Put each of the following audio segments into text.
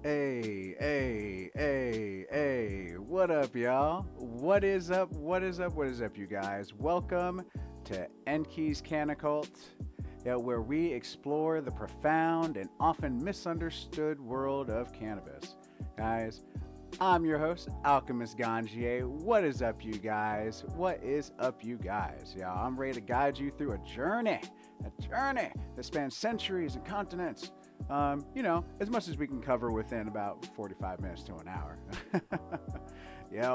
Hey, what up, y'all? What is up, you guys? Welcome to Enki's CannaCult, where we explore the profound and often misunderstood world of cannabis. Guys, I'm your host, Alchemist Ganjier. What is up, you guys? Yeah, I'm ready to guide you through a journey that spans centuries and continents. As much as we can cover within about 45 minutes to an hour.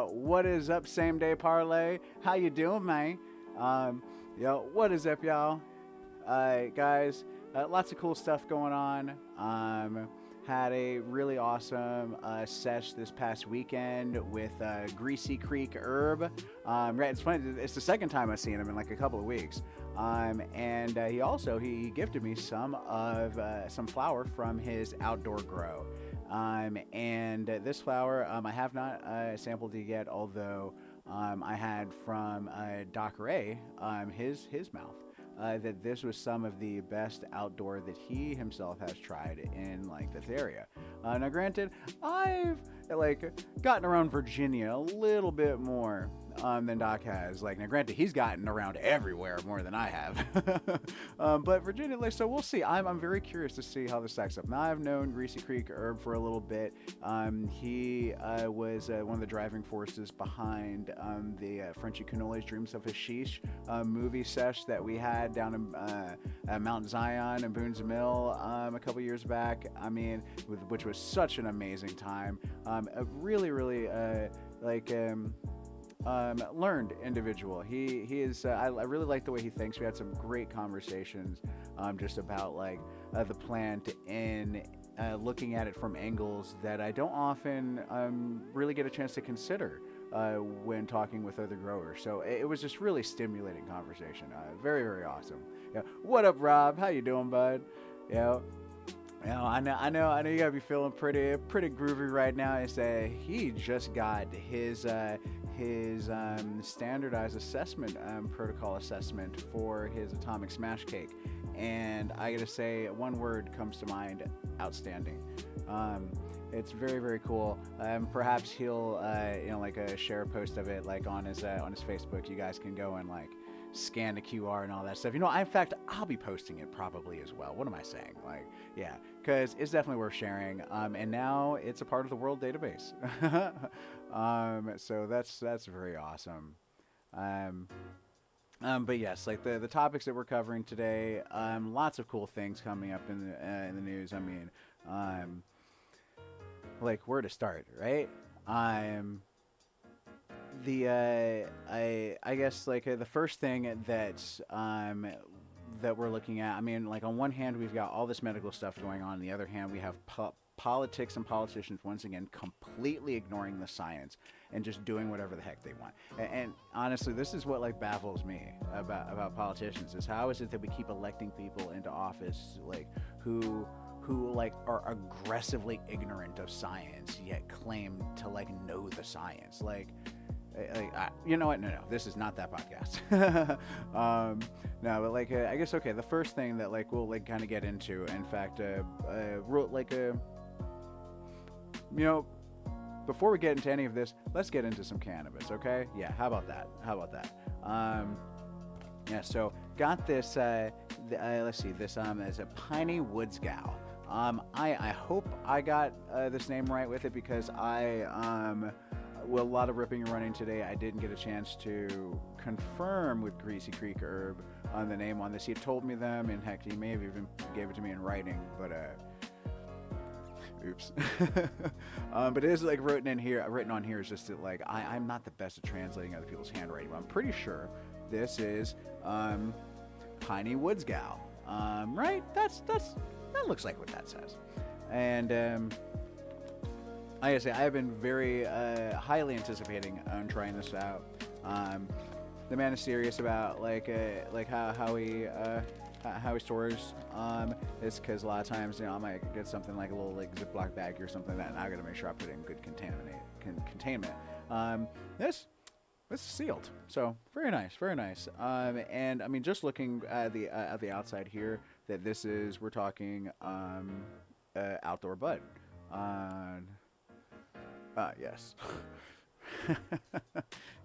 What is up, Same Day Parlay? How you doing, man? What is up, y'all? Guys, lots of cool stuff going on. Had a really awesome sesh this past weekend with Greasy Creek Herb. Right, it's funny, it's the second time I've seen him in like a couple of weeks. And he gifted me some flower from his outdoor grow. And this flower I have not sampled it yet, although I had from Doc Ray his mouth. That this was some of the best outdoor that he himself has tried in this area. Now granted, I've gotten around Virginia a little bit more than Doc has. Now granted, he's gotten around everywhere more than I have. But Virginia, so we'll see. I'm very curious to see how this stacks up. Now I've known Greasy Creek Herb for a little bit. He was one of the driving forces behind the Frenchy Cannolis Dreams of Hashish movie sesh that we had down in at Mount Zion and Boone's Mill a couple years back. I mean, which was such an amazing time. A really learned individual. He is. I really like the way he thinks. We had some great conversations just about the plant and looking at it from angles that I don't often really get a chance to consider when talking with other growers. So it was just really stimulating conversation. Very, very awesome. What up, Rob? How you doing, bud? I know you gotta be feeling pretty groovy right now. He just got his standardized assessment protocol assessment for his atomic smash cake, and I gotta say, one word comes to mind: outstanding. It's very, very cool. Perhaps he'll share a post of it on his Facebook. You guys can go and scan the QR and all that stuff. In fact, I'll be posting it probably as well. What am I saying? Because it's definitely worth sharing. And now it's a part of the world database. So that's very awesome. But yes, the topics that we're covering today, lots of cool things coming up in the news. I mean, where to start, right? I guess the first thing that we're looking at, I mean, on one hand we've got all this medical stuff going on the other hand we have politics and politicians once again completely ignoring the science and just doing whatever the heck they want. And honestly, this is what baffles me about politicians, is how is it that we keep electing people into office who are aggressively ignorant of science yet claim to know the science. You know what? No, this is not that podcast. No, but I guess, okay, the first thing that we'll kind of get into, in fact, before we get into any of this, let's get into some cannabis, okay? Yeah, how about that? So got this, let's see, this is a Piney Woods Gal. I hope I got this name right with it, because a lot of ripping and running today. I didn't get a chance to confirm with Greasy Creek Herb on the name on this. He had told me them, and heck, he may have even gave it to me in writing, but oops. But it is written on here is just that I'm not the best at translating other people's handwriting, but I'm pretty sure this is Piney Woods Gal. Right? That looks like what that says. And like I say, I have been very highly anticipating on trying this out. The man is serious about how he stores this, because a lot of times I might get something like a little Ziploc bag or something like that, and I got to make sure I put it in good containment. This is sealed, so very nice. And I mean, just looking at the outside here, that we're talking outdoor bud. Yes.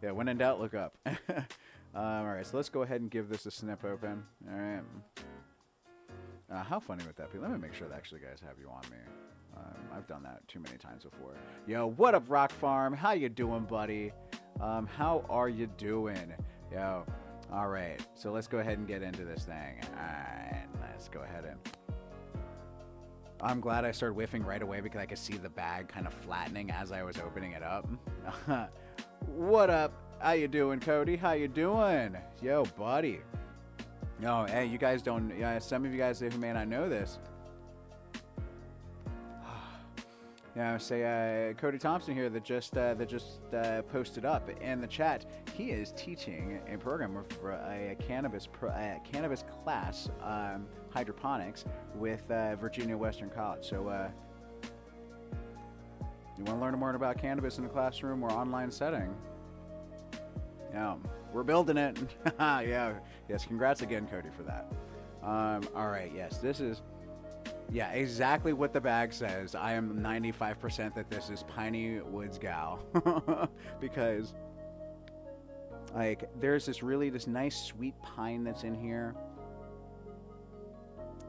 Yeah, when in doubt, look up. All right, so let's go ahead and give this a snip open. All right. How funny would that be? Let me make sure that actually guys have you on me. I've done that too many times before. Yo, what up, Rock Farm? How you doing, buddy? How are you doing? Yo, all right. So let's go ahead and get into this thing. All right, let's go ahead and... I'm glad I started whiffing right away because I could see the bag kind of flattening as I was opening it up. What up? How you doing, Cody? How you doing? Yo, buddy. No, hey, you guys don't... Yeah, some of you guys who may not know this. Yeah, say Cody Thompson here that just posted up in the chat. He is teaching a program for a cannabis class, hydroponics, with Virginia Western College. So, you want to learn more about cannabis in a classroom or online setting? Yeah, we're building it. Yeah, yes. Congrats again, Cody, for that. All right, yes, this is. Yeah, exactly what the bag says. I am 95% that this is Piney Woods Gal. Because, like, there's this nice sweet pine that's in here.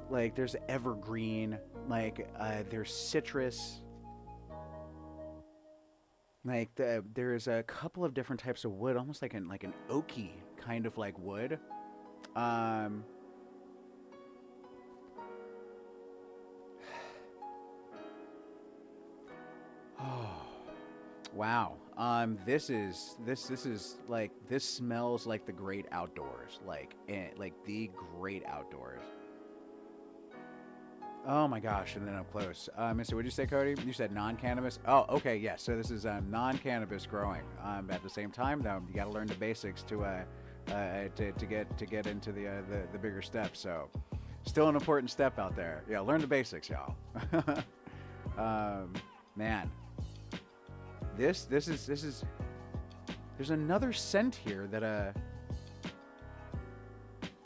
Like, there's evergreen. Like, there's citrus. Like, there's a couple of different types of wood, almost like an oaky kind of like wood. Oh, wow. This smells like the great outdoors, like the great outdoors. Oh my gosh, and then up close. So what'd you say, Cody? You said non-cannabis? Oh, okay, yes. Yeah, so this is non-cannabis growing. At the same time, though, you got to learn the basics to get into the bigger steps. So, still an important step out there. Yeah, learn the basics, y'all. Man. This is there's another scent here that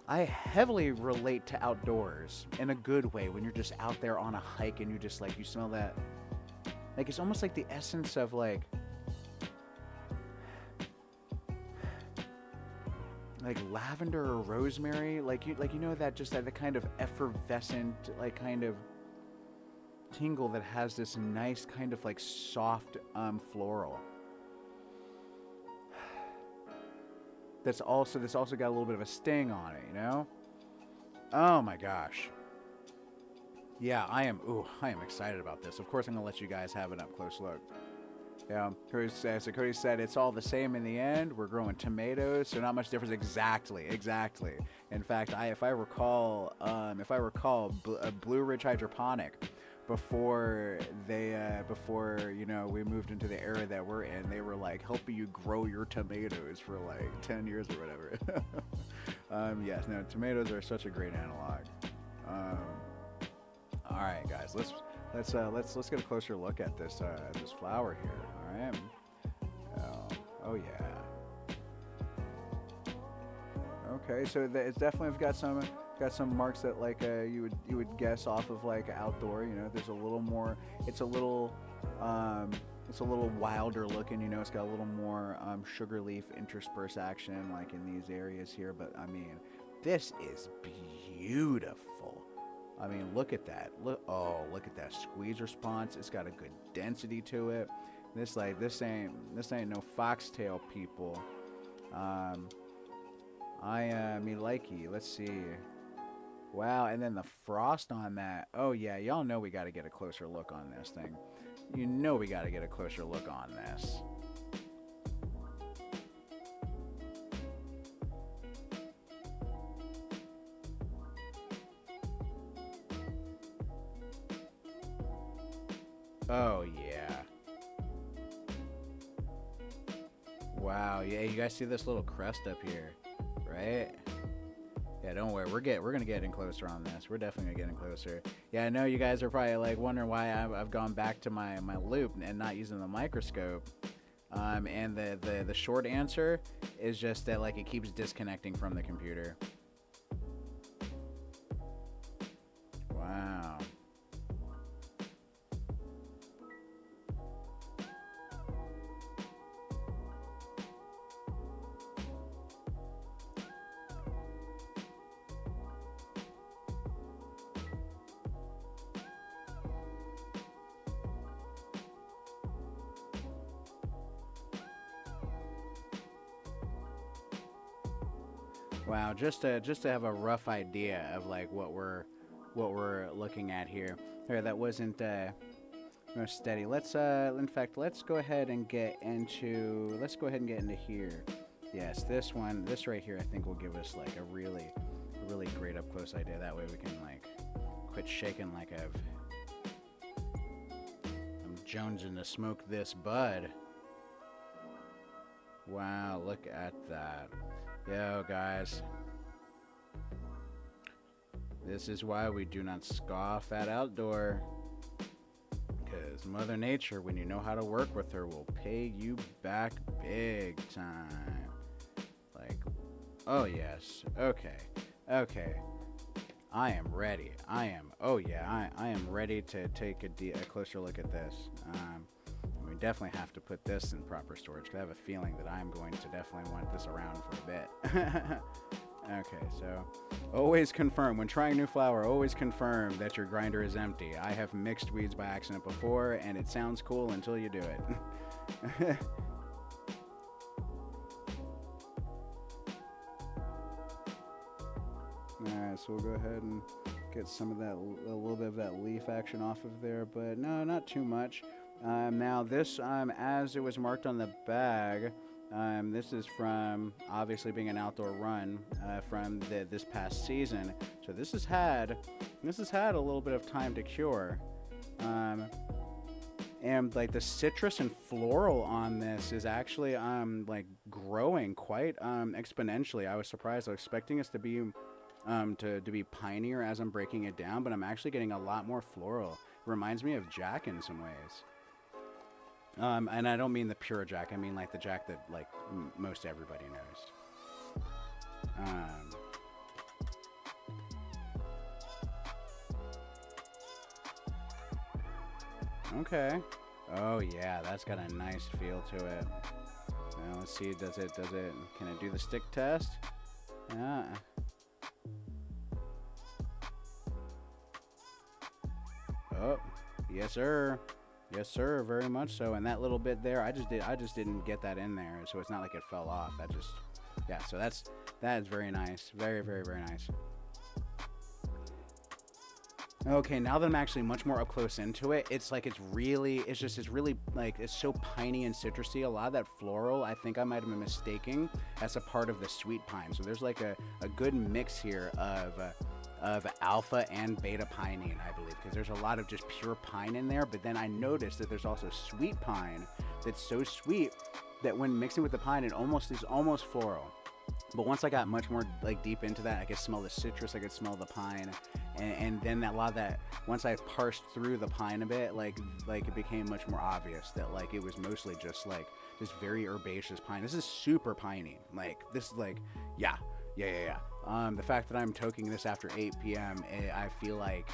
I heavily relate to outdoors in a good way when you're just out there on a hike and you just like you smell that, like it's almost like the essence of like lavender or rosemary, like you know that just that the kind of effervescent like kind of tingle that has this nice kind of like soft floral. That's also got a little bit of a sting on it, you know? Oh my gosh. Yeah, I am excited about this. Of course I'm gonna let you guys have an up close look. Yeah, Cody said it's all the same in the end. We're growing tomatoes, so not much difference. Exactly. In fact, if I recall, Blue Ridge Hydroponic, before we moved into the era that we're in, they were like helping you grow your tomatoes for like 10 years or whatever. Yes, no, tomatoes are such a great analog. All right, guys, let's get a closer look at this flower here. All right. Oh yeah. Okay, so it's definitely got some marks that like you would guess off of like outdoor. You know, there's a little more. It's a little wilder looking. You know, it's got a little more sugar leaf intersperse action like in these areas here. But I mean, this is beautiful. I mean, look at that. Look at that squeeze response. It's got a good density to it. This ain't no foxtail, people. Me likey. Let's see. Wow, and then the frost on that. Oh yeah, y'all know we got to get a closer look on this thing. You know we got to get a closer look on this. Oh yeah. Wow, yeah, you guys see this little crest up here, right? Yeah, don't worry. We're gonna get in closer on this. We're definitely gonna get in closer. Yeah, I know you guys are probably like wondering why I've gone back to my loop and not using the microscope. And the short answer is just that like it keeps disconnecting from the computer. Wow. Wow, just to have a rough idea of like what we're looking at here. Here, that wasn't most steady. Let's in fact, let's go ahead and get into here. Yes, this right here I think will give us like a really great up close idea. That way we can like quit shaking like I'm jonesing to smoke this bud. Wow, look at that. Yo, guys. This is why we do not scoff at outdoor. Because Mother Nature, when you know how to work with her, will pay you back big time. Like, oh yes. Okay. I am ready. I am ready to take a closer look at this. We definitely have to put this in proper storage, because I have a feeling that I'm going to definitely want this around for a bit. Okay, so always confirm when trying new flower, always confirm that your grinder is empty. I have mixed weeds by accident before, and it sounds cool until you do it. Alright, so we'll go ahead and get some of that, a little bit of that leaf action off of there, but no, not too much. Now this, as it was marked on the bag, this is from obviously being an outdoor run from this past season. So this has had a little bit of time to cure, and like the citrus and floral on this is actually like growing quite exponentially. I was surprised. I was expecting us to be pineier as I'm breaking it down, but I'm actually getting a lot more floral. It reminds me of Jack in some ways. And I don't mean the pure Jack. I mean like the Jack that like most everybody knows. Okay. Oh yeah, that's got a nice feel to it. Now let's see. Does it? Can it do the stick test? Yeah. Oh, yes sir. Yes, sir, very much so. And that little bit there, I just didn't get that in there, so it's not like it fell off. Yeah. So that is very nice, very nice. Okay, now that I'm actually much more up close into it, it's really like it's so piney and citrusy. A lot of that floral, I think I might have been mistaking as a part of the sweet pine. So there's like a good mix here of alpha and beta pinene, I believe, because there's a lot of just pure pine in there, but then I noticed that there's also sweet pine that's so sweet that when mixing with the pine, it is almost floral. But once I got much more like deep into that, I could smell the citrus, I could smell the pine, and then a lot of that, once I parsed through the pine a bit, like it became much more obvious that like it was mostly just very herbaceous pine. This is super piney. Like this is like, yeah. The fact that I'm toking this after 8 p.m., I feel like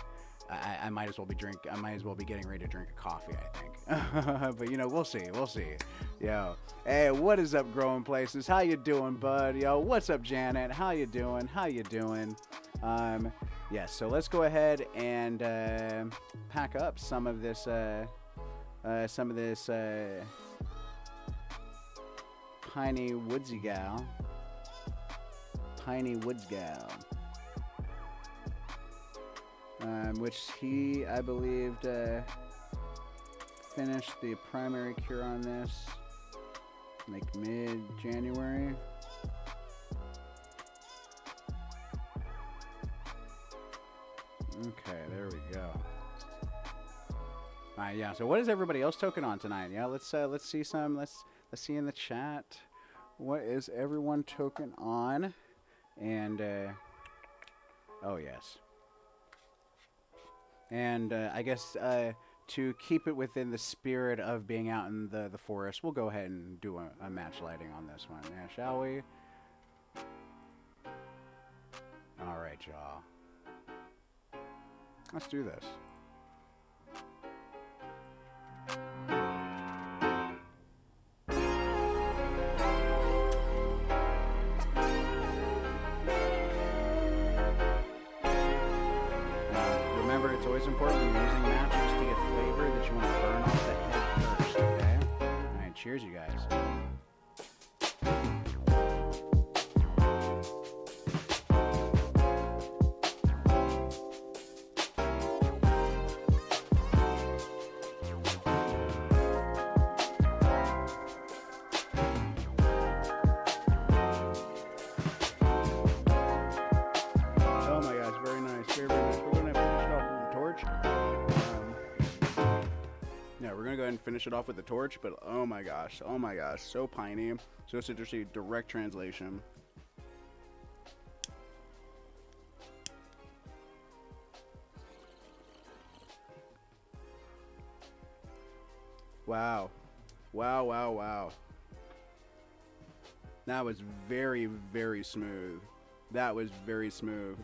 I might as well be getting ready to drink a coffee, I think. But you know, we'll see. Yo, hey, what is up, Growing Places? How you doing, bud? Yo, what's up, Janet? How you doing? Yeah, so let's go ahead and pack up some of this Piney Woods Gal. Piney Woods Gal, which he, I believed, finished the primary cure on this like mid-January. Okay, there we go. All right, yeah. So what is everybody else token on tonight? Yeah, let's see some. Let's see in the chat. What is everyone token on? And oh yes, and I guess to keep it within the spirit of being out in the forest, we'll go ahead and do a match lighting on this one. Yeah, shall we? All right, y'all. Let's do this. It's always important when you're using matches to get flavor that you want to burn off the head first, okay? Alright, cheers, you guys. finish it off with the torch, but oh my gosh, so piney, so citrusy, direct translation. Wow. Wow. That was very, very smooth. That was very smooth.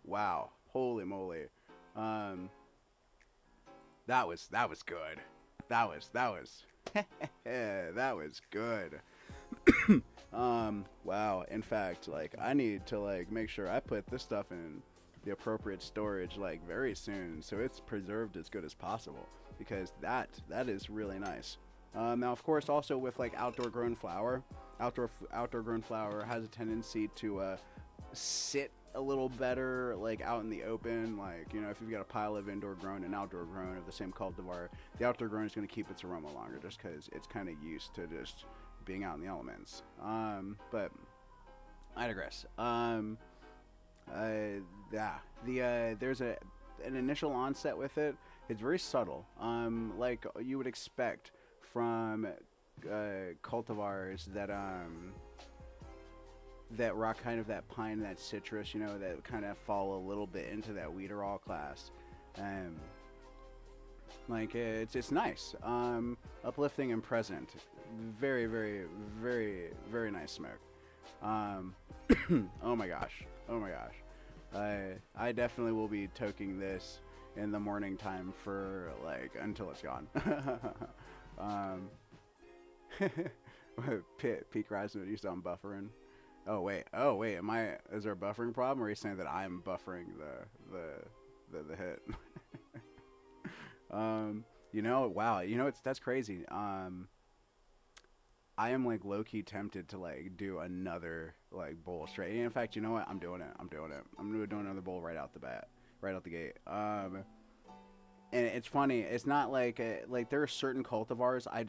Wow. Holy moly. That was good. That was that was good. Wow. In fact, like, I need to, like, make sure I put this stuff in the appropriate storage, like, very soon, so it's preserved as good as possible, because that is really nice. Now, of course, also with, like, outdoor grown flower has a tendency to sit a little better, like, out in the open. Like, you know, if you've got a pile of indoor grown and outdoor grown of the same cultivar, the outdoor grown is going to keep its aroma longer, just because it's kind of used to just being out in the elements. But I digress. There's an initial onset with it. It's very subtle, like you would expect from cultivars that rock kind of that pine, that citrus, you know, that kind of fall a little bit into that weederall class. Like, it's nice, uplifting and present. Very, very, very, very nice smoke. Oh my gosh. I definitely will be toking this in the morning time for, like, until it's gone. Peak rising, you saw I'm buffering. Oh wait, is there a buffering problem, or are you saying that I'm buffering the hit? You know, wow, you know, that's crazy. I am, like, low-key tempted to, like, do another, like, bowl straight. In fact, you know what? I'm doing it. I'm gonna do another bowl right out the gate. And it's funny. It's not like there are certain cultivars I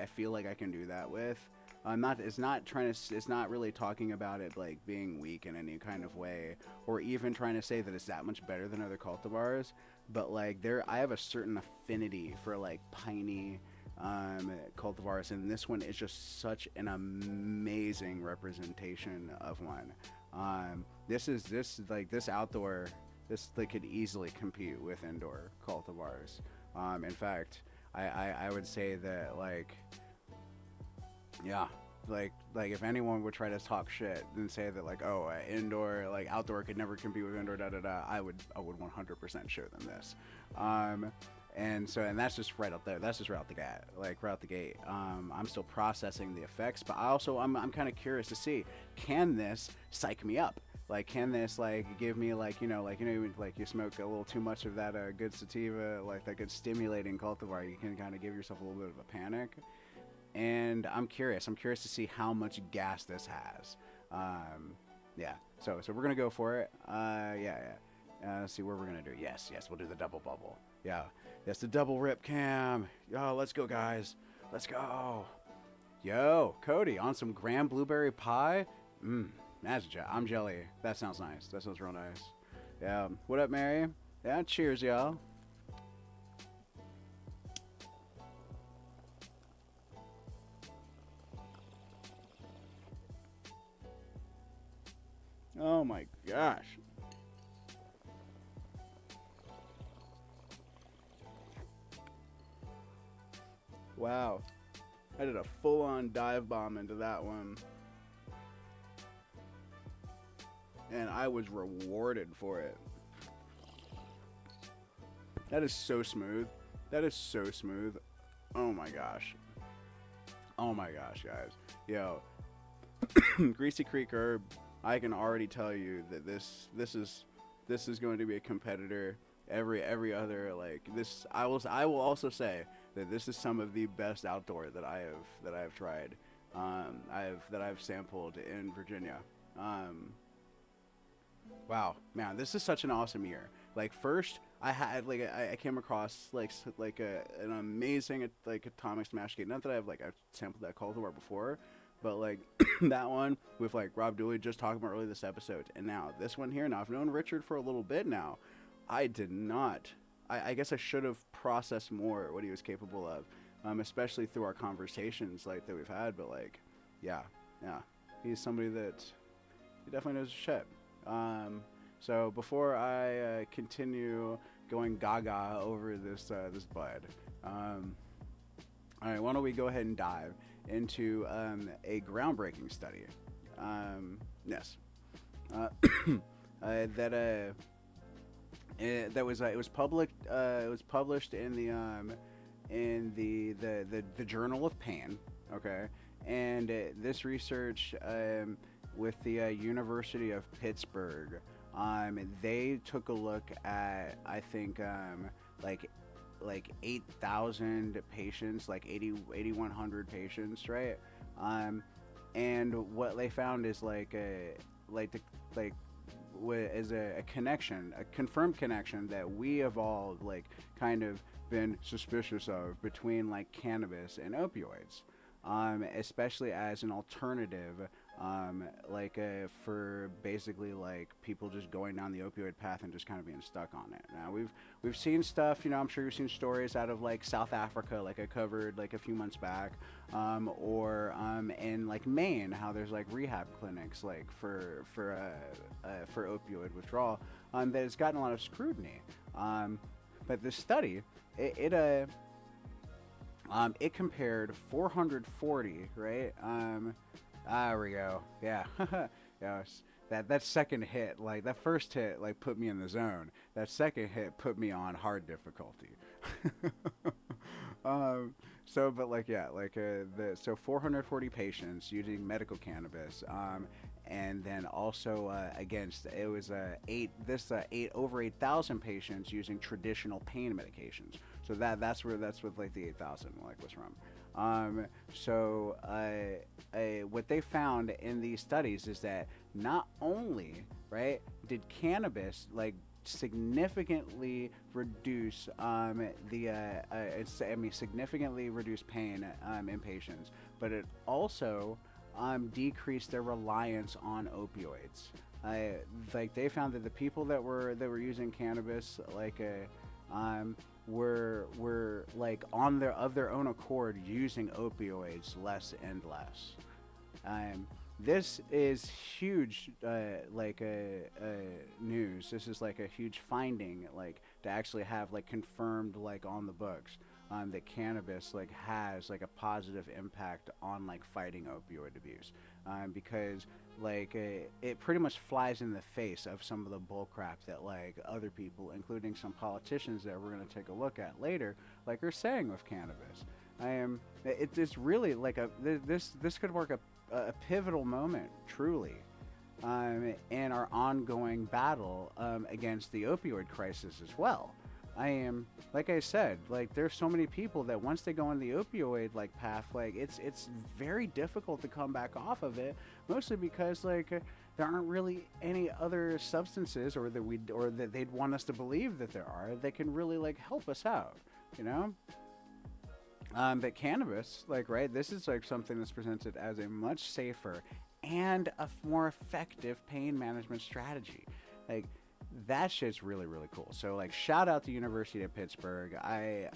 feel like I can do that with. It's not really talking about it, like, being weak in any kind of way, or even trying to say that it's that much better than other cultivars. But, like, I have a certain affinity for, like, piney cultivars, and this one is just such an amazing representation of one. This outdoor, they could easily compete with indoor cultivars. In fact, I would say that, like, yeah, like if anyone would try to talk shit and say that, like, oh, indoor, like, outdoor could never compete with indoor, I would 100% show them this. And that's just right up there. That's just right out the gate. Like, right out the gate. I'm still processing the effects, but I'm kind of curious to see, can this psych me up? Like, can this, like, give me, like, you know, you smoke a little too much of that good sativa, like that good stimulating cultivar, you can kind of give yourself a little bit of a panic. And I'm curious to see how much gas this has. Yeah. So we're gonna go for it. Yeah. Let's see what we're gonna do. Yes, we'll do the double bubble. Yeah, that's the double rip cam. Yo, let's go, guys. Let's go. Yo, Cody, on some graham blueberry pie. I'm jelly. That sounds nice. That sounds real nice. Yeah. What up, Mary? Yeah. Cheers, y'all. Oh my gosh. Wow. I did a full-on dive bomb into that one. And I was rewarded for it. That is so smooth. Oh my gosh. Guys. Yo. Greasy Creek Herb. I can already tell you that this is going to be a competitor. Every other, like, this, I will also say that this is some of the best outdoor that I have tried. That I've sampled in Virginia. Wow, man, this is such an awesome year. Like, first, I came across an amazing, like, atomic smash gate. Not that I've sampled that cultivar before, But like that one with like Rob Dooley just talking about earlier this episode, and now this one here. Now I've known Richard for a little bit now. I did not. I guess I should have processed more what he was capable of, especially through our conversations like that we've had. But like, yeah, he's somebody that he definitely knows his shit. So before I continue going gaga over this bud, all right, why don't we go ahead and dive into a groundbreaking study? Yes, that was it was published in the Journal of Pain. Okay, and this research with the University of Pittsburgh, they took a look at, I think, like 8,000 patients, like 8,100 patients, right? And what they found is a connection, a confirmed connection that we have all like kind of been suspicious of between like cannabis and opioids, especially as an alternative, for basically like people just going down the opioid path and just kind of being stuck on it. Now we've seen stuff, I'm sure you've seen stories out of like South Africa, like I covered like a few months back, or in like Maine, how there's like rehab clinics like for opioid withdrawal, that has gotten a lot of scrutiny. But this study, it compared 440, right? There we go. Yeah. Yes. That second hit, like that first hit, like put me in the zone. That second hit put me on hard difficulty. So 440 patients using medical cannabis, and then also against it was over 8,000 patients using traditional pain medications. So that's what like the 8,000 like was from. What they found in these studies is that not only, right, did cannabis like significantly reduce significantly reduce pain in patients, but it also decreased their reliance on opioids. Like they found that the people that were using cannabis were like of their own accord using opioids less and less. This is huge, news. This is like a huge finding, like to actually have like confirmed like on the books, that cannabis like has like a positive impact on like fighting opioid abuse, because like it pretty much flies in the face of some of the bullcrap that like other people, including some politicians that we're going to take a look at later, like are saying with cannabis. It's really like this could work a pivotal moment, truly, in our ongoing battle against the opioid crisis as well. Like I said, like there's so many people that once they go on the opioid like path, like it's very difficult to come back off of it, mostly because like there aren't really any other substances or that they'd want us to believe that there are that can really like help us out, But cannabis, like, right, this is like something that's presented as a much safer and a more effective pain management strategy. Like, that shit's really, really cool. So, like, shout out to University of Pittsburgh. I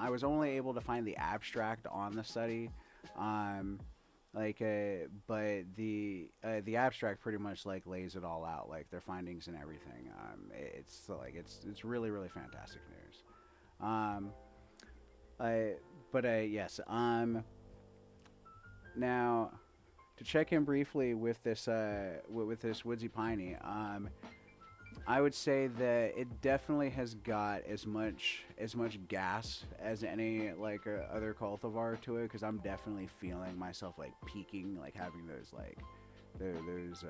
was only able to find the abstract on the study, but the abstract pretty much like lays it all out, like their findings and everything. It's really, really fantastic news. Yes. Now, to check in briefly with this Woodsy Piney, I would say that it definitely has got as much gas as any like other cultivar to it, because I'm definitely feeling myself like peaking, like having those like those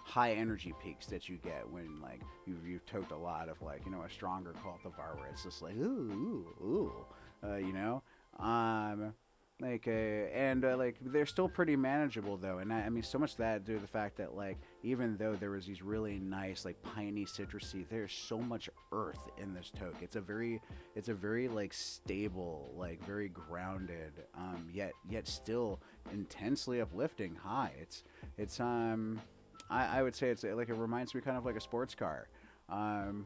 high energy peaks that you get when like you've toked a lot of like a stronger cultivar where it's just like ooh. Like they're still pretty manageable though, and I mean so much of that due to the fact that like even though there was these really nice like piney citrusy, there's so much earth in this toke. It's a very like stable, like very grounded, yet still intensely uplifting high. It's I would say it's like, it reminds me kind of like a sports car,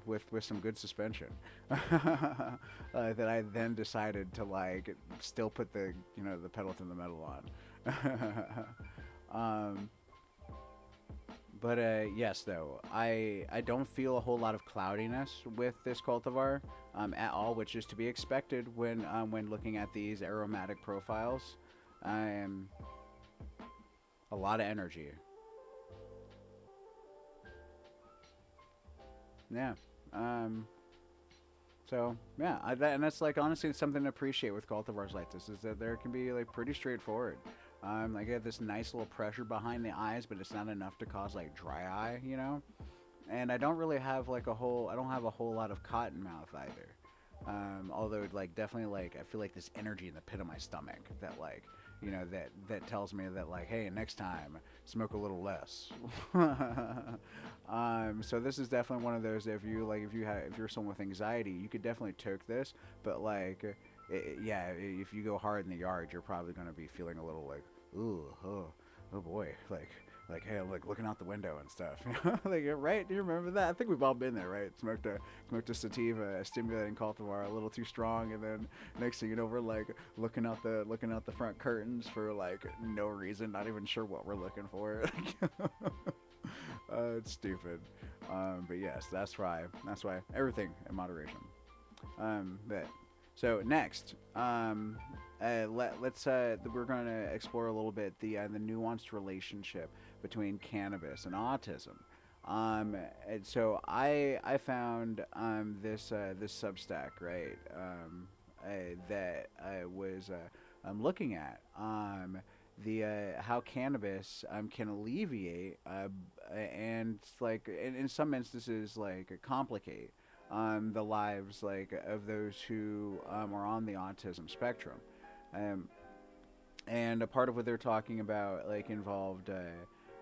with some good suspension, that I then decided to like still put the the pedal to the metal on. But yes, though, I don't feel a whole lot of cloudiness with this cultivar at all, which is to be expected when looking at these aromatic profiles. A lot of energy. Yeah. So yeah, and that's like honestly something to appreciate with cultivars like this, is that there can be like pretty straightforward. I get this nice little pressure behind the eyes, but it's not enough to cause like dry eye, And I don't really have like I don't have a whole lot of cotton mouth either. Although like definitely like I feel like this energy in the pit of my stomach that like that tells me that like, hey, next time smoke a little less. So this is definitely one of those, if you're someone with anxiety, you could definitely toke this, but like yeah, if you go hard in the yard, you're probably going to be feeling a little like, ooh, oh boy, like hey, I'm like looking out the window and stuff. Like, right? Do you remember that? I think we've all been there, right? Smoked a sativa, a stimulating cultivar, a little too strong, and then next thing you know, we're like looking out the front curtains for like no reason, not even sure what we're looking for. It's stupid. But yes, that's why everything in moderation. So next, let's we're going to explore a little bit the nuanced relationship between cannabis and autism. And so I found this Substack, right, that I was looking at the how cannabis can alleviate and like in some instances like complicate the lives like of those who are on the autism spectrum, and a part of what they're talking about like involved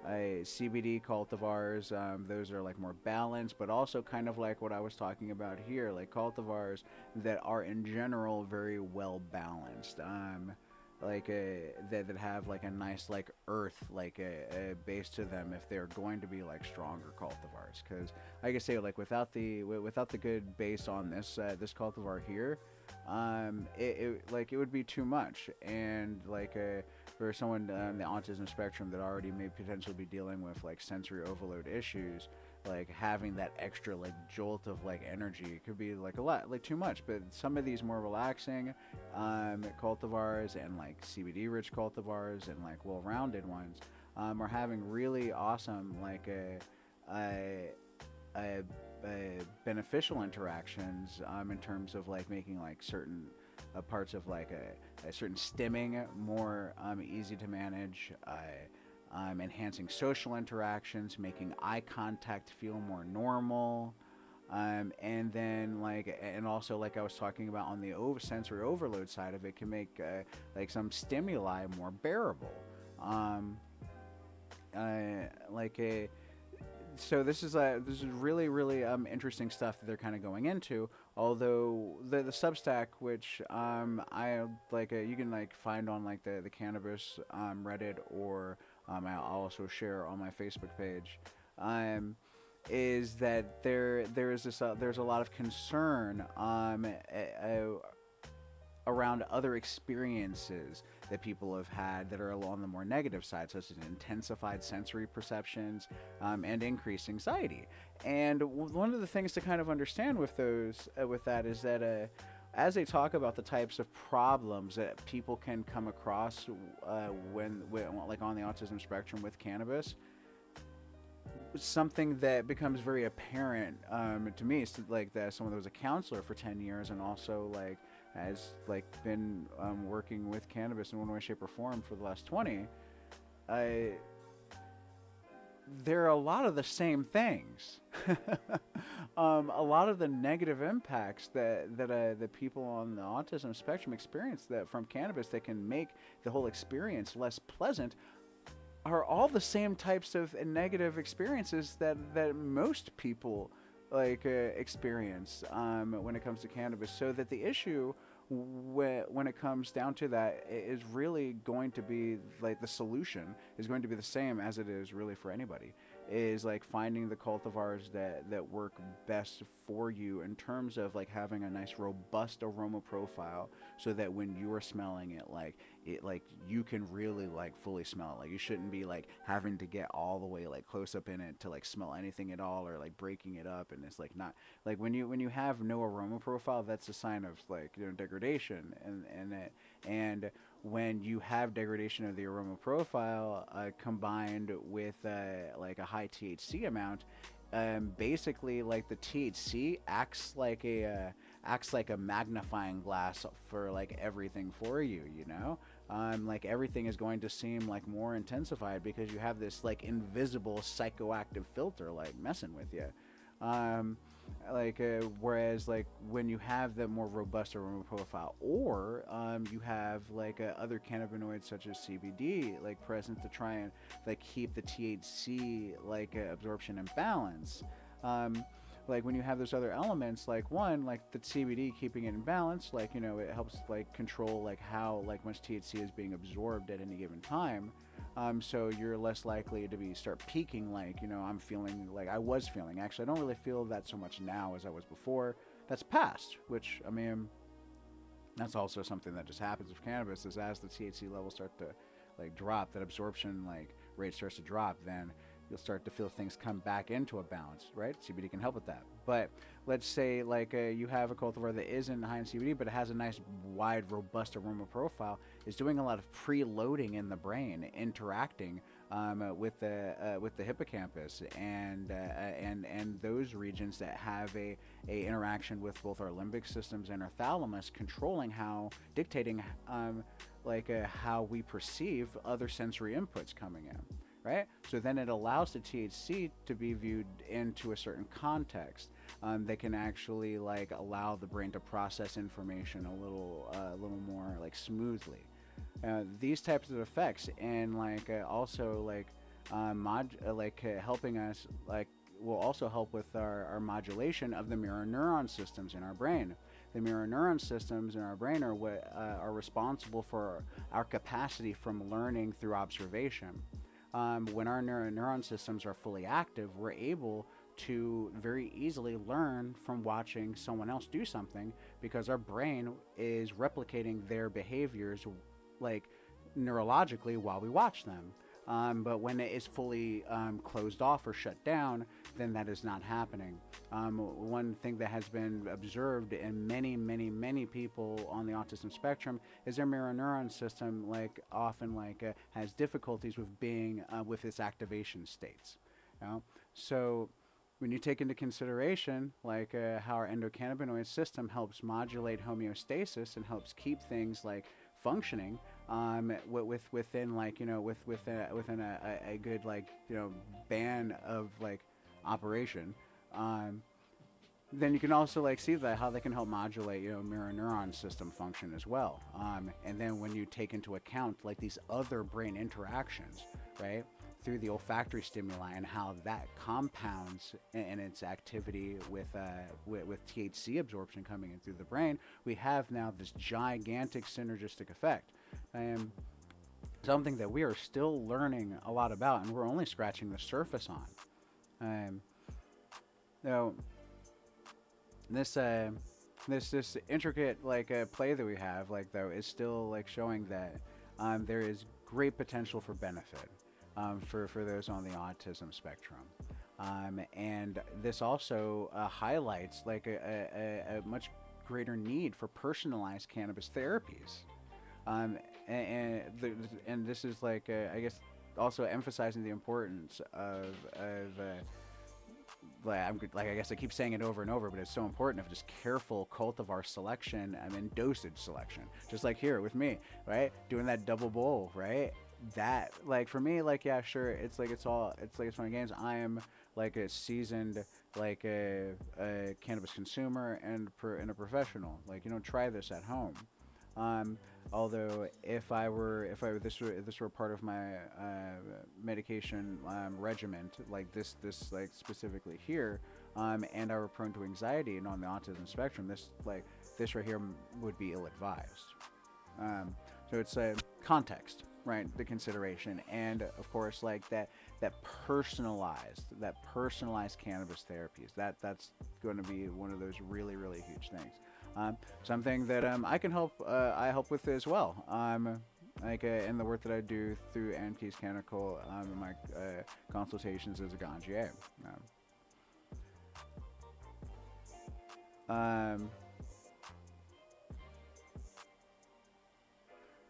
CBD cultivars. Those are like more balanced, but also kind of like what I was talking about here, like cultivars that are in general very well balanced. Like that have like a nice like earth like a base to them if they're going to be like stronger cultivars, because like I say, like without the good base on this this cultivar here, it would be too much, and like for someone on the autism spectrum that already may potentially be dealing with like sensory overload issues, like having that extra like jolt of like energy could be like a lot like too much. But some of these more relaxing cultivars and like CBD rich cultivars and like well-rounded ones are having really awesome like a beneficial interactions in terms of like making like certain parts of like a certain stimming more easy to manage, enhancing social interactions, making eye contact feel more normal, and then like, and also like I was talking about on the sensory overload side of it, can make like some stimuli more bearable. Like a So this is really interesting stuff that they're kind of going into. Although the Substack, which I like, you can like find on like the Cannabis Reddit, or I'll also share on my Facebook page, is that there's a lot of concern around other experiences that people have had that are on the more negative side, such as intensified sensory perceptions and increased anxiety. And one of the things to kind of understand with that is that as they talk about the types of problems that people can come across when like on the autism spectrum with cannabis, something that becomes very apparent to me is like that someone that was a counselor for 10 years and also like has like been working with cannabis in one way, shape, or form for the last 20. There are a lot of the same things. A lot of the negative impacts that people on the autism spectrum experience that from cannabis that can make the whole experience less pleasant are all the same types of negative experiences that most people experience when it comes to cannabis. So that the issue when it comes down to that is really going to be like the solution is going to be the same as it is really for anybody, is like finding the cultivars that work best for you in terms of like having a nice robust aroma profile, so that when you are smelling it, like you can really like fully smell it. Like you shouldn't be like having to get all the way like close up in it to like smell anything at all, or like breaking it up, and it's like not like when you have no aroma profile, that's a sign of like degradation, and when you have degradation of the aroma profile combined with like a high THC amount, basically like the THC acts like a magnifying glass for like everything for you, like everything is going to seem like more intensified because you have this like invisible psychoactive filter like messing with you. Whereas like when you have the more robust aroma profile, or you have like other cannabinoids such as CBD like present to try and like keep the THC absorption in balance. Like when you have those other elements, like one, like the CBD keeping it in balance, it helps like control like how like much THC is being absorbed at any given time. So you're less likely to start peaking I'm feeling like I was feeling. Actually, I don't really feel that so much now as I was before. That's past, which I mean, that's also something that just happens with cannabis, is as the THC levels start to like drop, that absorption rate starts to drop, then you'll start to feel things come back into a balance, right? CBD can help with that. But let's say you have a cultivar that isn't high in CBD, but it has a nice wide, robust aroma profile, is doing a lot of preloading in the brain, interacting with the hippocampus and those regions that have a interaction with both our limbic systems and our thalamus, controlling dictating how we perceive other sensory inputs coming in. Right? So then it allows the THC to be viewed into a certain context. That can actually allow the brain to process information a little more smoothly. These types of effects, and also helping us will also help with our modulation of the mirror neuron systems in our brain. The mirror neuron systems in our brain are what are responsible for our capacity from learning through observation. When our neuron systems are fully active, we're able to very easily learn from watching someone else do something, because our brain is replicating their behaviors neurologically while we watch them. But when it is fully closed off or shut down, then that is not happening. One thing that has been observed in many people on the autism spectrum is their mirror neuron system often has difficulties with being with its activation states. So when you take into consideration how our endocannabinoid system helps modulate homeostasis and helps keep things functioning within a good band of operation, then you can also see that how they can help modulate mirror neuron system function as well. And then when you take into account these other brain interactions, right, through the olfactory stimuli, and how that compounds in its activity with THC absorption coming in through the brain, we have now this gigantic synergistic effect. Something that we are still learning a lot about, and we're only scratching the surface on. This intricate play that we have though is still showing that there is great potential for benefit for those on the autism spectrum, and this also highlights a much greater need for personalized cannabis therapies, and this is I guess also emphasizing the importance of I guess I keep saying it over and over, but it's so important of just careful cultivar selection and dosage selection. Just like here with me, right? Doing that double bowl, right? That for me, yeah, sure, it's fun and games. I am a seasoned a cannabis consumer and a professional. You don't try this at home. Although if this were part of my medication regimen, like this like specifically here, and I were prone to anxiety and on the autism spectrum, this right here would be ill-advised. So it's a context, right? The consideration, and of course, like that personalized cannabis therapies. That's going to be one of those really really huge things. Something that I help with as well. In the work that I do through Enki's CannaCult, in my consultations as a Ganjier.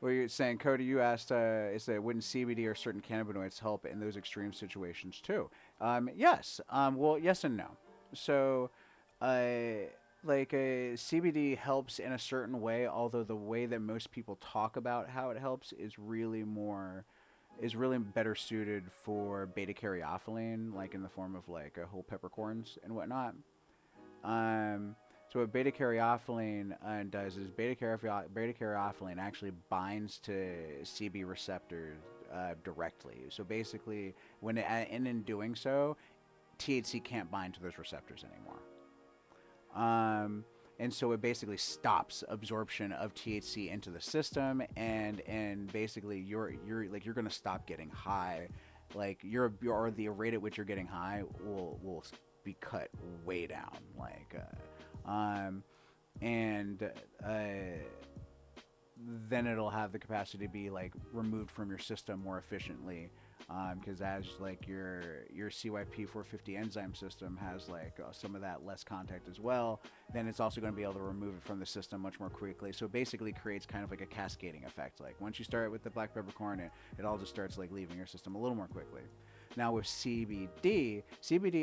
Well, you're saying, Cody, you asked, is that wouldn't CBD or certain cannabinoids help in those extreme situations too? Yes. Well, yes and no. So, CBD helps in a certain way, although the way that most people talk about how it helps is really better suited for beta caryophyllene, like in the form of like whole peppercorns and whatnot. So what beta caryophyllene does is beta caryophyllene actually binds to CB receptors directly. So basically, in doing so, THC can't bind to those receptors anymore. And so it basically stops absorption of THC into the system, and basically you're gonna stop getting high. Like the rate at which you're getting high will be cut way down. And then it'll have the capacity to be like removed from your system more efficiently, because as like your CYP450 enzyme system has like some of that less contact as well, then it's also going to be able to remove it from the system much more quickly. So it basically creates kind of like a cascading effect. Like once you start with the black peppercorn, it all just starts like leaving your system a little more quickly. Now with CBD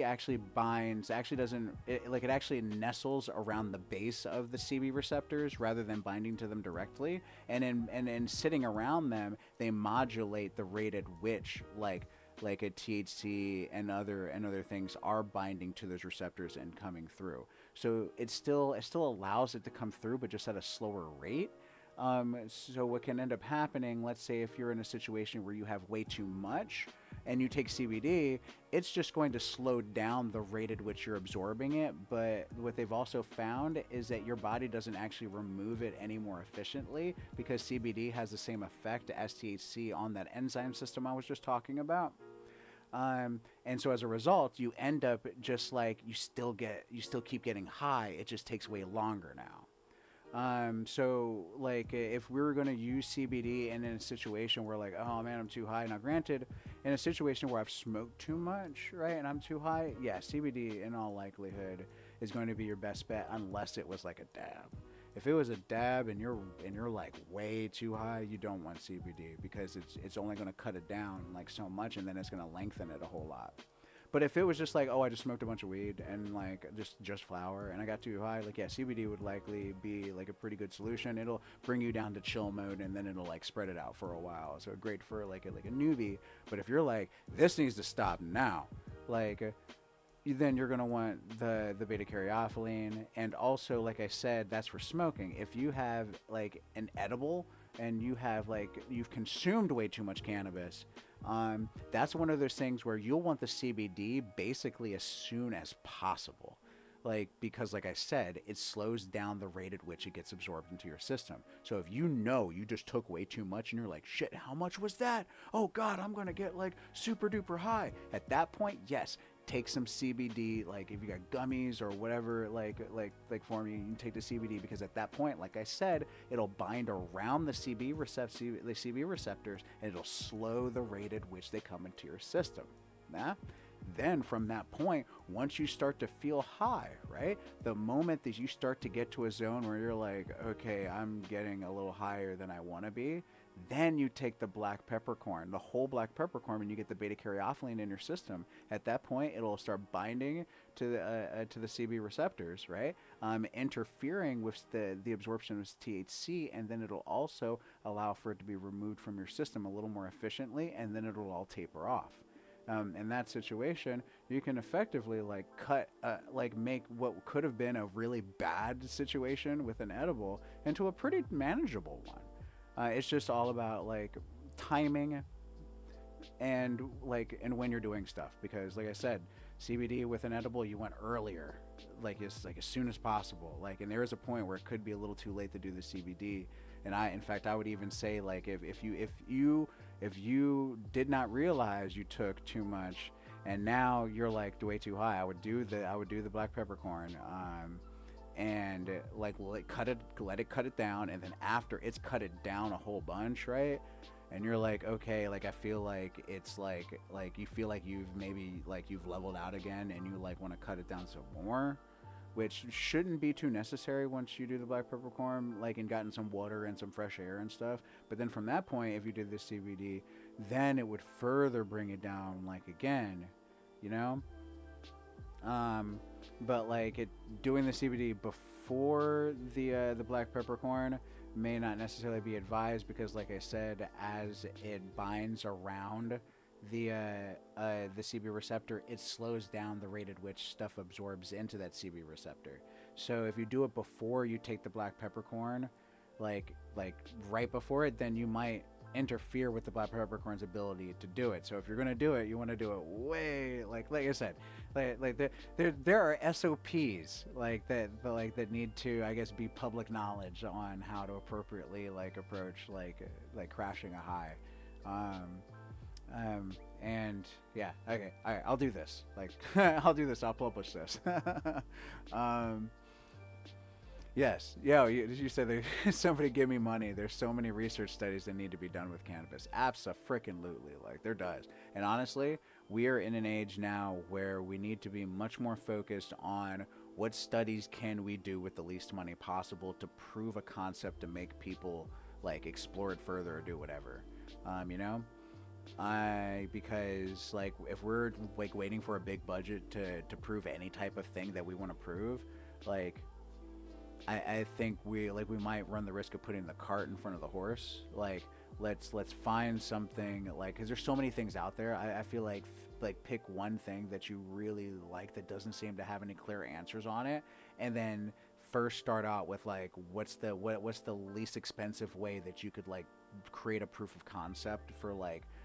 actually it actually nestles around the base of the CB receptors rather than binding to them directly. And in sitting around them, they modulate the rate at which like a THC and other things are binding to those receptors and coming through. So it still allows it to come through, but just at a slower rate. So what can end up happening, let's say if you're in a situation where you have way too much and you take CBD, it's just going to slow down the rate at which you're absorbing it. But what they've also found is that your body doesn't actually remove it any more efficiently, because CBD has the same effect as THC on that enzyme system I was just talking about. And so as a result, you end up just like you still keep getting high. It just takes way longer now. So like if we were going to use CBD and in a situation where like, oh man, I'm too high. Now granted, in a situation where I've smoked too much, right, and I'm too high, yeah, CBD in all likelihood is going to be your best bet, unless it was like a dab. If it was a dab and you're like way too high, you don't want CBD, because it's only going to cut it down like so much, and then it's going to lengthen it a whole lot. But if it was just like, oh, I just smoked a bunch of weed and like just flower and I got too high, like yeah, CBD would likely be like a pretty good solution. It'll bring you down to chill mode, and then it'll like spread it out for a while. So great for like a newbie. But if you're like, this needs to stop now, like then you're gonna want the beta caryophyllene. And also, like I said, that's for smoking. If you have like an edible and you've consumed way too much cannabis, that's one of those things where you'll want the CBD basically as soon as possible. Because like I said, it slows down the rate at which it gets absorbed into your system. So if you just took way too much and you're like, shit, how much was that? Oh God, I'm gonna get like super duper high. At that point, yes, take some CBD. Like if you got gummies or whatever, like form, you can take the CBD, because at that point, like I said, it'll bind around the CB receptors, and it'll slow the rate at which they come into your system. Then from that point, once you start to feel high, right? The moment that you start to get to a zone where you're like, okay, I'm getting a little higher than I want to be, then you take the black peppercorn, the whole black peppercorn, and you get the beta caryophyllene in your system. At that point, it'll start binding to the CB receptors, right? Interfering with the absorption of THC, and then it'll also allow for it to be removed from your system a little more efficiently, and then it'll all taper off. In that situation, you can effectively like cut, like make what could have been a really bad situation with an edible into a pretty manageable one. It's just all about like timing and when you're doing stuff, because like I said, CBD with an edible, you want earlier, as soon as possible, and there is a point where it could be a little too late to do the CBD. And in fact, I would even say, like, if you did not realize you took too much and now you're like way too high, I would do the black peppercorn, and let it cut it down, and then after it's cut it down a whole bunch, right? And you're like, okay, like I feel like it's like you feel like you've leveled out again, and you like want to cut it down some more, which shouldn't be too necessary once you do the black peppercorn, and gotten some water and some fresh air and stuff. But then from that point, if you did this CBD, then it would further bring it down again, you know? But doing the CBD before the black peppercorn may not necessarily be advised, because like I said, as it binds around the CB receptor, it slows down the rate at which stuff absorbs into that CB receptor. So if you do it before you take the black peppercorn, like right before it, then you might interfere with the black peppercorn's ability to do it. So if you're going to do it, you want to do it way, like I said, there are SOPs that need to, I guess, be public knowledge on how to appropriately approach crashing a high. And yeah, okay, all right, I'll do this. I'll do this. I'll publish this. Yes. Yeah, you said somebody give me money. There's so many research studies that need to be done with cannabis. Abso-freaking-lutely. There does. And honestly, we are in an age now where we need to be much more focused on what studies can we do with the least money possible to prove a concept, to make people explore it further or do whatever. You know? Because if we're waiting for a big budget to prove any type of thing that we want to prove, I think we might run the risk of putting the cart in front of the horse. Let's find something, because there's so many things out there. I feel like pick one thing that you really like that doesn't seem to have any clear answers on it, and then first start out with what's the least expensive way that you could create a proof of concept for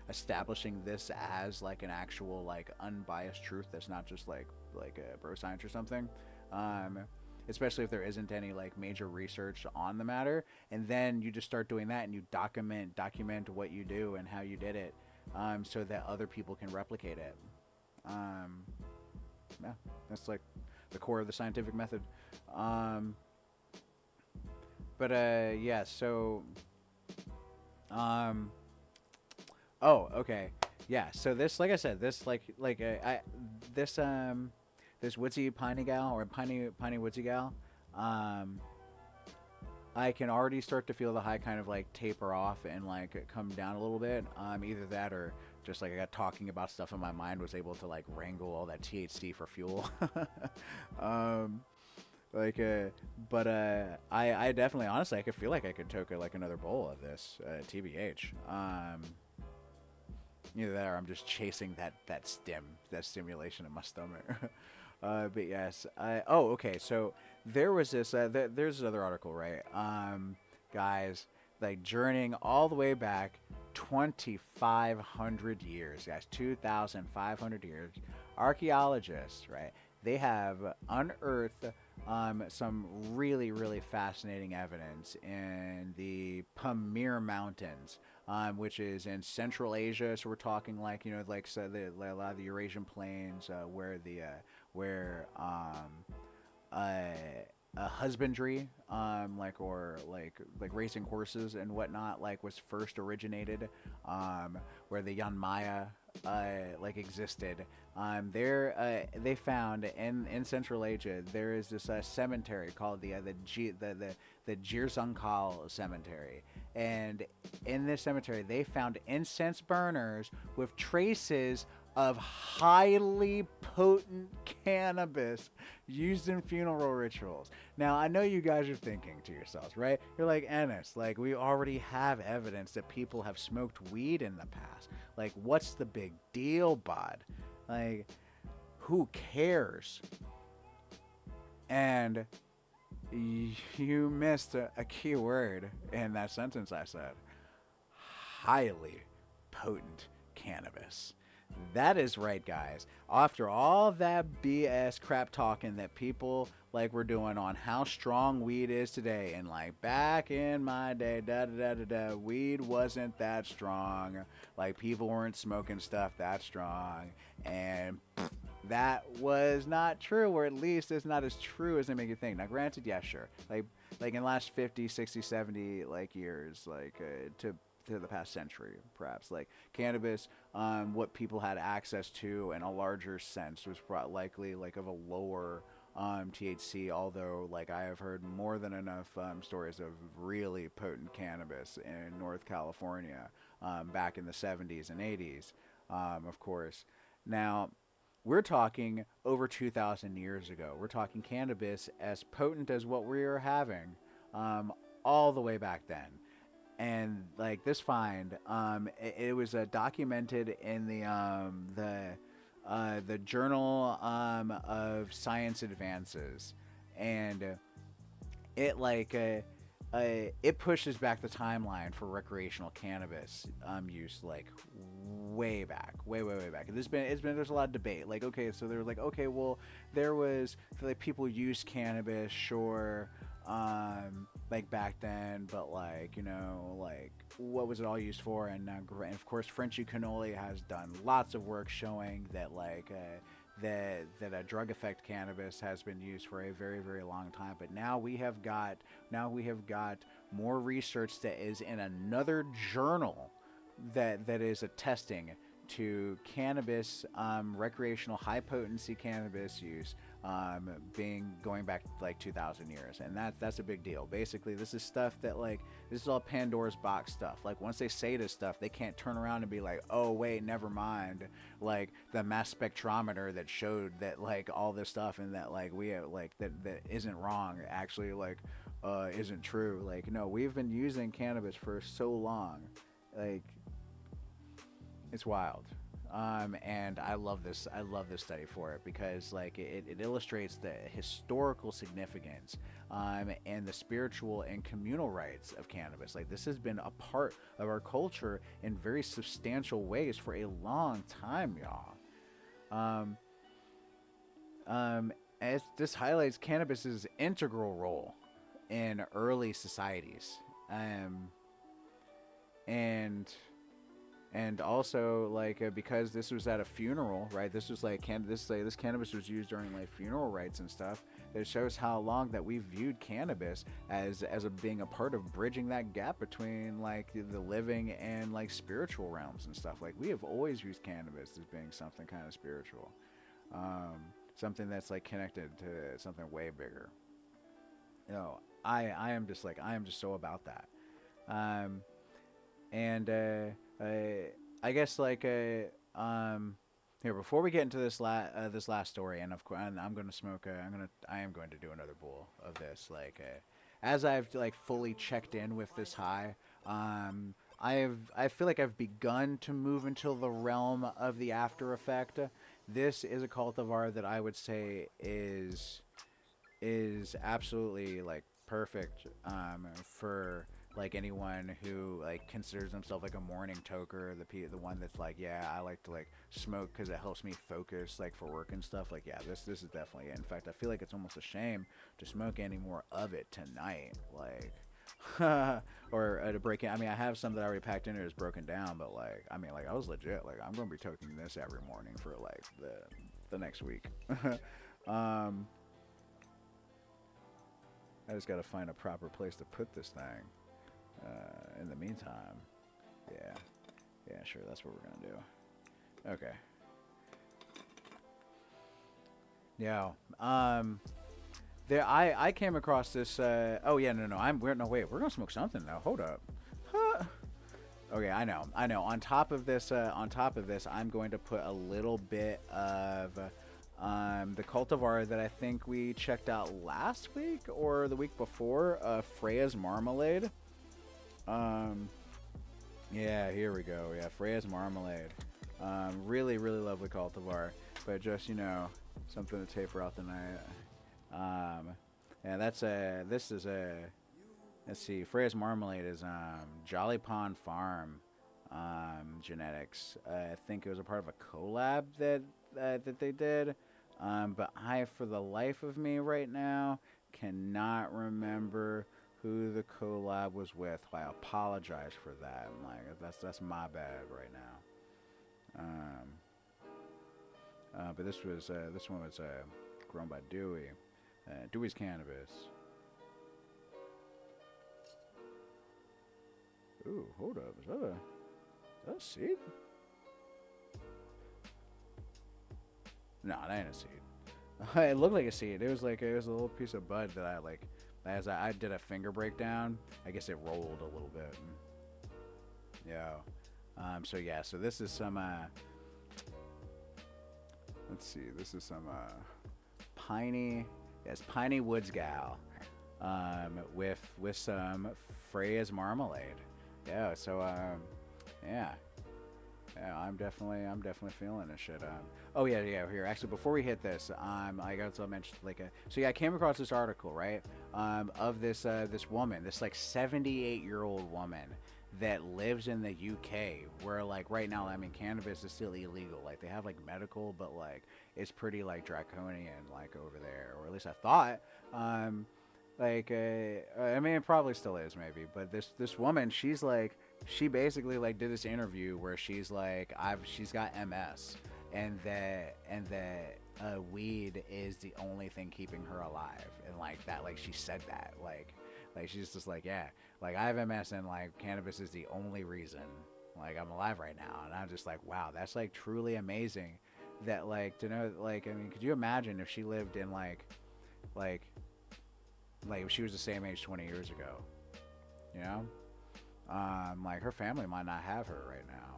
establishing this as an actual unbiased truth that's not just like a bro science or something. Especially if there isn't any major research on the matter, and then you just start doing that and you document what you do and how you did it, so that other people can replicate it. Yeah, that's the core of the scientific method. Yeah, so oh, okay, yeah, so this, like I said, this this woodsy Piney Gal, or Piney Woods Gal, I can already start to feel the high kind of taper off and come down a little bit. Either that or just I got talking about stuff in my mind, was able to wrangle all that THC for fuel. But I definitely, honestly, I could feel like I could toke another bowl of this, TBH. Either that or I'm just chasing that stimulation in my stomach. But yes, okay, so there was this, there's another article, right? Guys, journeying all the way back 2,500 years, guys, 2,500 years, archaeologists, right? They have unearthed some really, really fascinating evidence in the Pamir Mountains, which is in Central Asia. So we're talking a lot of the Eurasian plains, where husbandry, or racing horses and whatnot, was first originated, where the Yanmaya existed. They found in Central Asia there is this cemetery called the Jirzankal cemetery, and in this cemetery they found incense burners with traces of highly potent cannabis used in funeral rituals. Now, I know you guys are thinking to yourselves, right? You're like, Ennis, like, we already have evidence that people have smoked weed in the past. Like, what's the big deal, bud? Like, who cares? And you missed a key word in that sentence I said. Highly potent cannabis. That is right, guys. After all that BS crap talking that people like were doing on how strong weed is today, and like back in my day, weed wasn't that strong. Like people weren't smoking stuff that strong, and that was not true, or at least it's not as true as they make you think. Now, granted, yeah, sure. Like in the last 50, 60, 70 like years, like to the past century, perhaps, like cannabis, what people had access to in a larger sense was likely like of a lower THC, although like I have heard more than enough stories of really potent cannabis in North California back in the 70s and 80s, of course. Now, we're talking over 2,000 years ago. We're talking cannabis as potent as what we were having all the way back then. And like this find, it was documented in the Journal of Science Advances, and it like it pushes back the timeline for recreational cannabis use like way back. There's a lot of debate. Like, okay, so there was like, okay, well, there was like people used cannabis, sure, like back then, but like, you know, like what was it all used for? And of course, Frenchy Cannoli has done lots of work showing that like that a drug effect cannabis has been used for a very, very long time. But now we have got more research that is in another journal that is attesting to cannabis, recreational high potency cannabis use going back like 2,000 years, and that's a big deal. Basically, this is stuff that like this is all Pandora's box stuff. Like once they say this stuff, they can't turn around and be like, oh wait, never mind. Like the mass spectrometer that showed that like all this stuff and that like we have like that isn't wrong actually like isn't true. Like no, we've been using cannabis for so long, like it's wild. And I love this study for it because like it illustrates the historical significance and the spiritual and communal rights of cannabis. Like this has been a part of our culture in very substantial ways for a long time, y'all. As this highlights cannabis's integral role in early societies, and also like because this was at a funeral, right? This was like this cannabis was used during like funeral rites and stuff. It shows how long that we viewed cannabis as being a part of bridging that gap between like the living and like spiritual realms and stuff. Like we have always used cannabis as being something kind of spiritual, something that's like connected to something way bigger. You know, I am just so about that. I guess like here before we get into this last story, and of course I'm going to smoke. I am going to do another bowl of this. Like as I've like fully checked in with this high, I feel like I've begun to move into the realm of the after effect. This is a cultivar that I would say is absolutely like perfect for like anyone who like considers themselves like a morning toker, the one that's like, yeah, I like to like smoke because it helps me focus like for work and stuff. Like, yeah, this is definitely it. In fact, I feel like it's almost a shame to smoke any more of it tonight, like or to break in. I mean, I have some that I already packed in here that's broken down, but like, I mean, like I was legit like I'm gonna be toking this every morning for like the next week. I just gotta find a proper place to put this thing. In the meantime, yeah, sure, that's what we're gonna do. Okay. Yeah. I came across this. Oh yeah, no, we're gonna smoke something now. Hold up. Huh. Okay, I know. On top of this, I'm going to put a little bit of the cultivar that I think we checked out last week or the week before, Freya's Marmalade. Um, yeah, here we go. Yeah, Freya's Marmalade. Really, really lovely cultivar, but just, something to taper out the night. Yeah, this is a, let's see, Freya's Marmalade is Jolly Pond Farm genetics. I think it was a part of a collab that they did. But I, for the life of me right now, cannot remember who the collab was with. I apologize for that. That's my bad right now. But this one was grown by Dewey. Dewey's Cannabis. Ooh, hold up. Is that a seed? No, that ain't a seed. It looked like a seed. It was a little piece of bud that as I did a finger breakdown, I guess it rolled a little bit. Yeah. So this is some let's see. This is some Piney Woods Gal with some Freya's Marmalade. Yeah, so yeah. Yeah, I'm definitely feeling this shit. Oh yeah. Here, actually, before we hit this, I got to mention I came across this article, right? Of this woman, this 78-year-old woman that lives in the UK, where right now, I mean, cannabis is still illegal. They have medical, but it's pretty draconian over there, or at least I thought. I mean, it probably still is, maybe, but this woman, she basically did this interview where she's she's got MS, and that weed is the only thing keeping her alive, and that she said that she's just yeah, I have MS, and cannabis is the only reason I'm alive right now. And I'm just wow, that's truly amazing that to know I mean, could you imagine if she lived in if she was the same age 20 years ago, her family might not have her right now,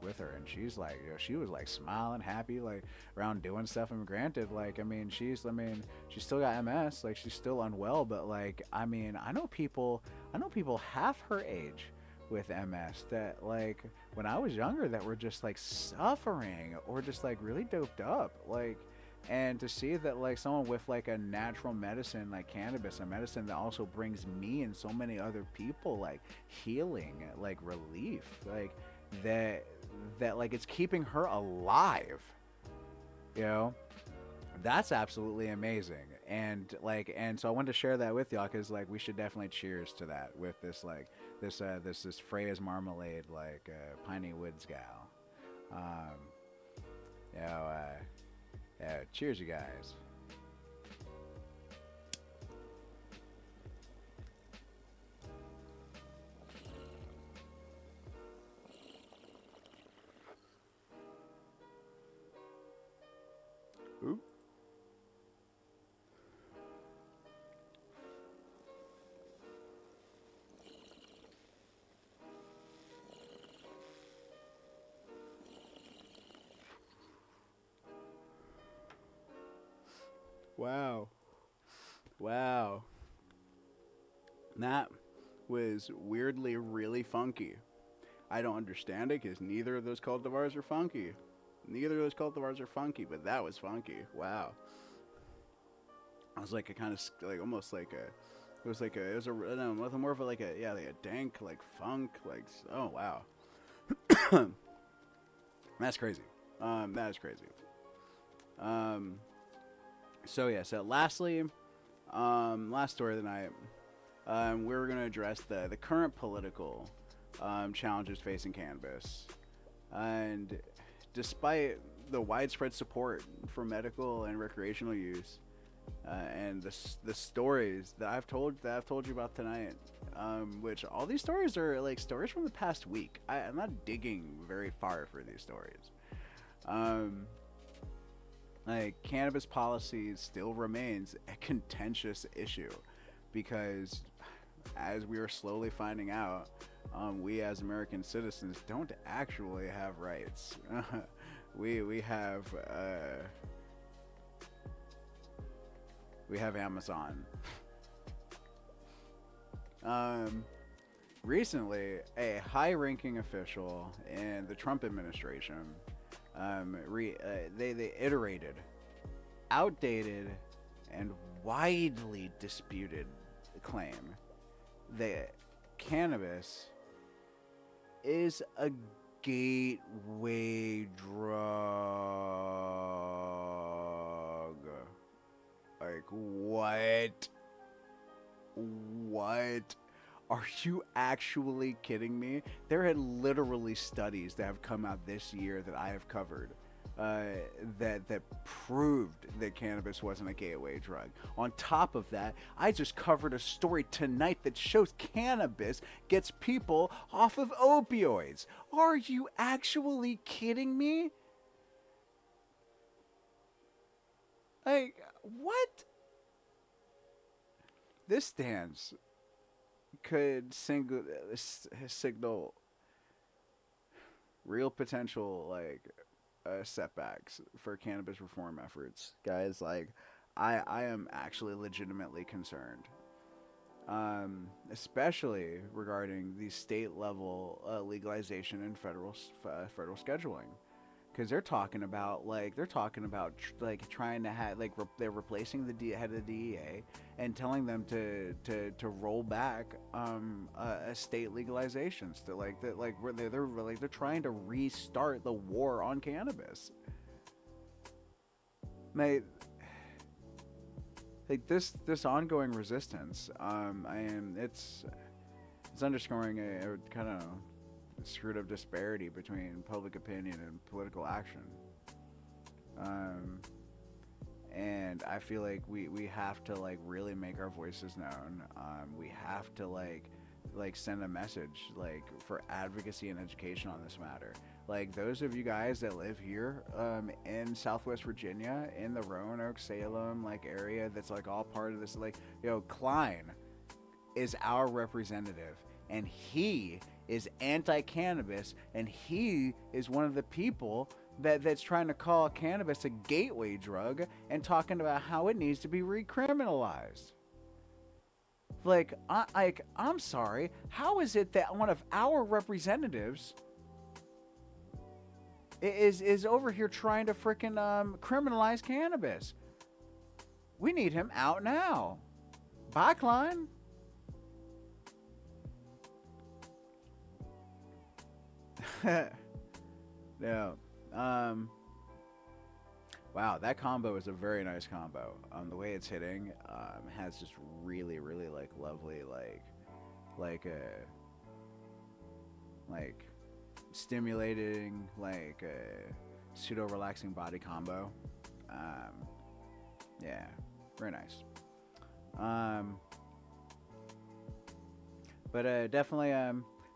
with her, and she's she was smiling, happy, around doing stuff. And granted, I mean, she's still got MS, she's still unwell, but I mean, I know people half her age with MS that when I was younger that were just suffering or just really doped up, and to see that someone with a natural medicine like cannabis, a medicine that also brings me and so many other people healing, relief, that it's keeping her alive, that's absolutely amazing. And so I wanted to share that with y'all, because we should definitely cheers to that with this this Freya's Marmalade, Piney Woods Gal. Yeah, cheers, you guys. Ooh. Wow. That was weirdly really funky. I don't understand it because neither of those cultivars are funky. But that was funky. Wow. I was a kind of almost it was I don't know, nothing more of a dank funk, oh wow. That's crazy. That is crazy. So lastly, last story of the night, we're going to address the current political challenges facing cannabis. And despite the widespread support for medical and recreational use, and the stories that I've told you about tonight, which all these stories are stories from the past week. I'm not digging very far for these stories. Cannabis policy still remains a contentious issue, because as we are slowly finding out, we as American citizens don't actually have rights. we have Amazon. Recently, a high-ranking official in the Trump administration, they iterated outdated and widely disputed claim that cannabis is a gateway drug. Like, what? What? Are you actually kidding me? There had literally studies that have come out this year that I have covered that proved that cannabis wasn't a gateway drug. On top of that, I just covered a story tonight that shows cannabis gets people off of opioids. Are you actually kidding me? Like, what? This stance could signal real potential, like, setbacks for cannabis reform efforts, guys. Like, I am actually legitimately concerned, especially regarding the state level legalization and federal scheduling, because they're talking about trying to have they're replacing the head of the DEA and telling them to roll back state legalizations to they're trying to restart the war on cannabis. Mate, like this ongoing resistance, it's underscoring a kind of screwed up disparity between public opinion and political action. And I feel like we have to like really make our voices known. We have to like send a message like for advocacy and education on this matter. Like those of you guys that live here in Southwest Virginia, in the Roanoke, Salem like area, that's like all part of this. Like, Klein is our representative, and he is anti-cannabis, and he is one of the people that's trying to call cannabis a gateway drug and talking about how it needs to be recriminalized. Like, I'm sorry, how is it that one of our representatives is over here trying to frickin' criminalize cannabis? We need him out now. Bye, Klein. Yeah. Wow, that combo is a very nice combo. The way it's hitting has just really, really like lovely like stimulating, like pseudo relaxing body combo. Yeah, very nice. But definitely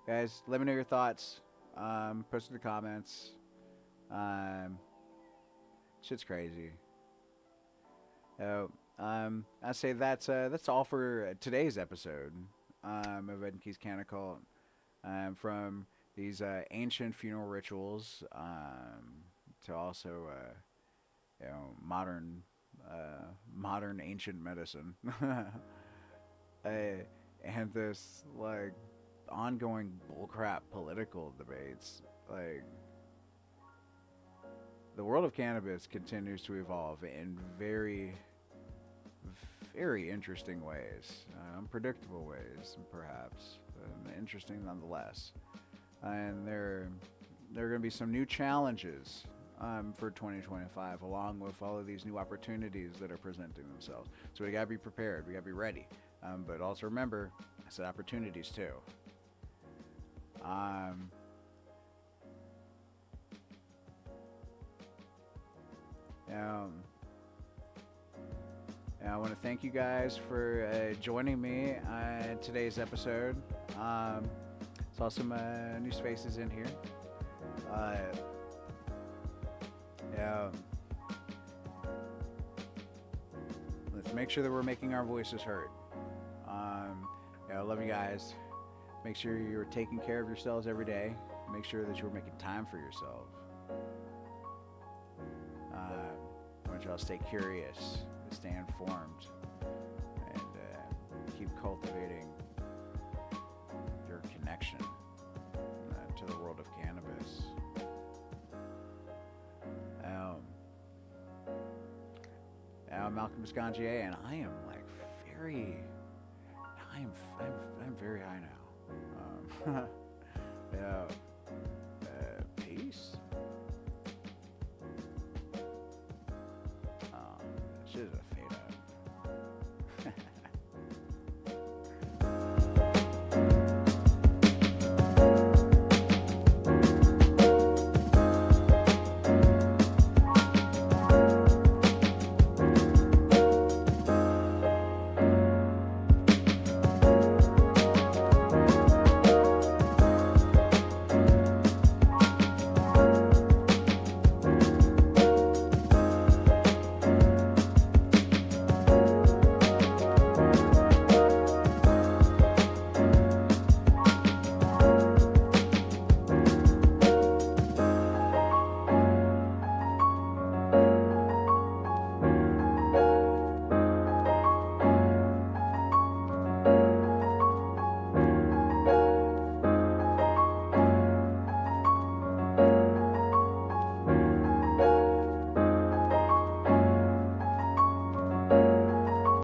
guys, let me know your thoughts. Post in the comments. Shit's crazy. I say that's all for today's episode of Enki's CannaCult. From these ancient funeral rituals to also modern ancient medicine, and this like ongoing bullcrap political debates. Like, the world of cannabis continues to evolve in very, very interesting ways, unpredictable ways, perhaps, interesting nonetheless. And there are going to be some new challenges for 2025, along with all of these new opportunities that are presenting themselves. So we got to be prepared. We got to be ready. But also remember, I said opportunities too. I want to thank you guys for joining me in today's episode. Saw some new faces in here. Let's make sure that we're making our voices heard. I love you guys. Make sure you're taking care of yourselves every day. Make sure that you're making time for yourself. I want y'all to stay curious, stay informed, and keep cultivating your connection to the world of cannabis. I'm Alchemist Ganjier, and I am like I'm very high now.